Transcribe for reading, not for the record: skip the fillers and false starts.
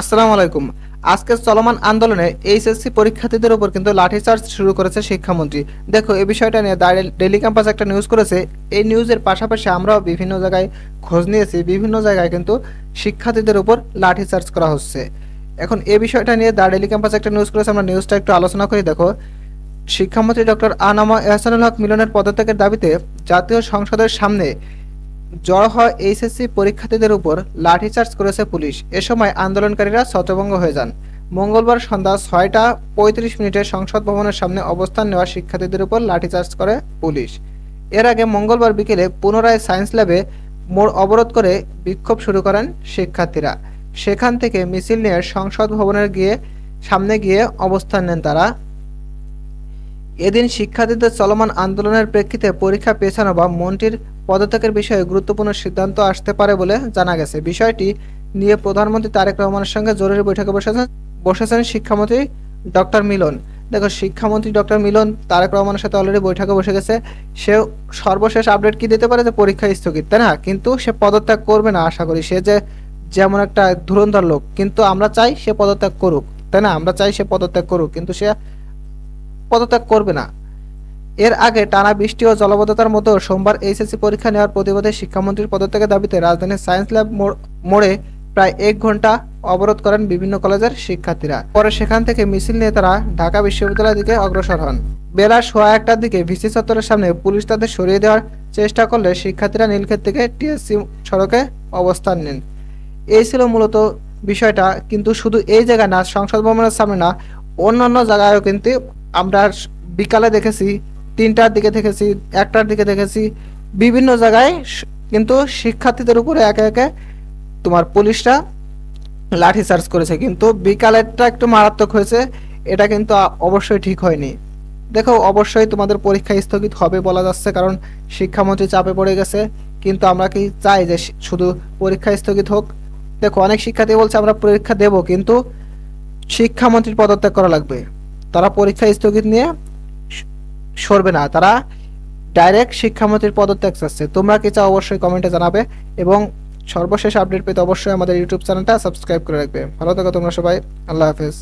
আসসালামু আলাইকুম। আজকে চলমান আন্দোলনে এইচএসসি পরীক্ষার্থীদের উপর কিন্তু লাঠিচার্জ শুরু করেছে শিক্ষামন্ত্রী। দেখো, এই বিষয়টা নিয়ে ডেইলি ক্যাম্পাস একটা নিউজ করেছে। এই নিউজের পাশাপাশি আমরাও বিভিন্ন জায়গায় খোঁজ নিয়েছি, বিভিন্ন জায়গায় কিন্তু শিক্ষার্থীদের উপর লাঠিচার্জ করা হচ্ছে। এখন এই বিষয়টা নিয়ে ডেইলি ক্যাম্পাস একটা নিউজ করেছে, আমরা নিউজটা একটু আলোচনা করি। দেখো, শিক্ষামন্ত্রী ডক্টর আনামা এহসানুল হক মিলনের পদত্যাগের দাবিতে জাতীয় সংসদের সামনে জড়ো হওয়া এইচএসসি পরীক্ষার্থীদের উপর লাঠিচার্জ করেছে পুলিশ। এ সময় আন্দোলনকারীরা ছত্রভঙ্গ হয়ে যান। মঙ্গলবার সন্ধ্যা 6টা 35 মিনিটে সংসদ ভবনের সামনে অবস্থান নেওয়া শিক্ষার্থীদের উপর লাঠিচার্জ করে পুলিশ। এর আগে মঙ্গলবার বিকেলে পুনরায় সায়েন্স ল্যাবে মোড় অবরোধ করে বিক্ষোভ শুরু করেন শিক্ষার্থীরা। সেখান থেকে মিছিল নিয়ে সংসদ ভবনের সামনে গিয়ে অবস্থান নেন তারা। এদিন শিক্ষার্থীদের চলমান আন্দোলনের প্রেক্ষিতে পরীক্ষা পেছানো বা মন্ত্রীর পদত্যাগের বিষয়ে গুরুত্বপূর্ণ সিদ্ধান্ত আসতে পারে বলে জানা গেছে। বিষয়টি নিয়ে প্রধানমন্ত্রী তারেক রহমানের সঙ্গে জরুরি বৈঠকে বসেছেন শিক্ষামন্ত্রী ডক্টর মিলন। দেখো, শিক্ষামন্ত্রী ডক্টর মিলন তারেক রহমানের সাথে অলরেডি বৈঠকে বসে গেছে। সে সর্বশেষ আপডেট কি দিতে পারে যে পরীক্ষা স্থগিত, তাই না? কিন্তু সে পদত্যাগ করবে না আশা করি। সে যে যেমন একটা ধুরন্ধর লোক, কিন্তু আমরা চাই সে পদত্যাগ করুক, তাই না? আমরা চাই সে পদত্যাগ করুক, কিন্তু সে পদত্যাগ করবে না। এর আগে টানা বৃষ্টি ও জলাবদ্ধতার মতো সোমবার এইচএসসি পরীক্ষা নেওয়ার প্রতিবাদে শিক্ষামন্ত্রীর পদত্যাগের দাবিতে রাজধানীর সায়েন্স ল্যাব মোড়ে প্রায় 1 ঘন্টা অবরোধ করেন বিভিন্ন কলেজের শিক্ষার্থীরা। পরে সেখান থেকে মিছিল নিয়ে তারা ঢাকা বিশ্ববিদ্যালয়ের দিকে অগ্রসর হন। বেলা 1:15টার দিকে ভিসি চত্বরের সামনে পুলিশ তাদের সরিয়ে দেওয়ার চেষ্টা করলে শিক্ষার্থীরা নীলক্ষেত থেকে টিএসসি সড়কে অবস্থান নেন। এই ছিল মূলত বিষয়টা। কিন্তু শুধু এই জায়গায় না, সংসদ ভবনের সামনে না, অন্যান্য জায়গায়ও কিন্তু আমরা বিকালে দেখেছি, 3টার দিকে দেখেছি, 1টার দিকে দেখেছি, বিভিন্ন জায়গায় কিন্তু শিক্ষার্থীদের উপরে একে একে তোমার পুলিশরা লাঠিচার্জ করেছে। কিন্তু বিকালেরটা একটু মারাত্মক হয়েছে, এটা কিন্তু অবশ্যই ঠিক হয়নি। দেখো, অবশ্যই তোমাদের পরীক্ষা স্থগিত হবে বলা যাচ্ছে, কারণ শিক্ষামন্ত্রী চাপে পড়ে গেছে। কিন্তু আমরা কি চাই যে শুধু পরীক্ষা স্থগিত হোক? দেখো, অনেক শিক্ষার্থী বলছে আমরা পরীক্ষা দেব, কিন্তু শিক্ষামন্ত্রীর পদত্যাগ করা লাগবে। তারা পরীক্ষা স্থগিত নিয়ে সরবে না, তারা ডাইরেক্ট শিক্ষামন্ত্রীর পদত্যাগ চাচ্ছে। তোমরা কি চাও অবশ্যই কমেন্টে জানাবে, এবং সর্বশেষ আপডেট পেতে অবশ্যই আমাদের ইউটিউব চ্যানেলটা সাবস্ক্রাইব করে রাখবে। ভালো থাকো তোমরা সবাই, আল্লাহ হাফেজ।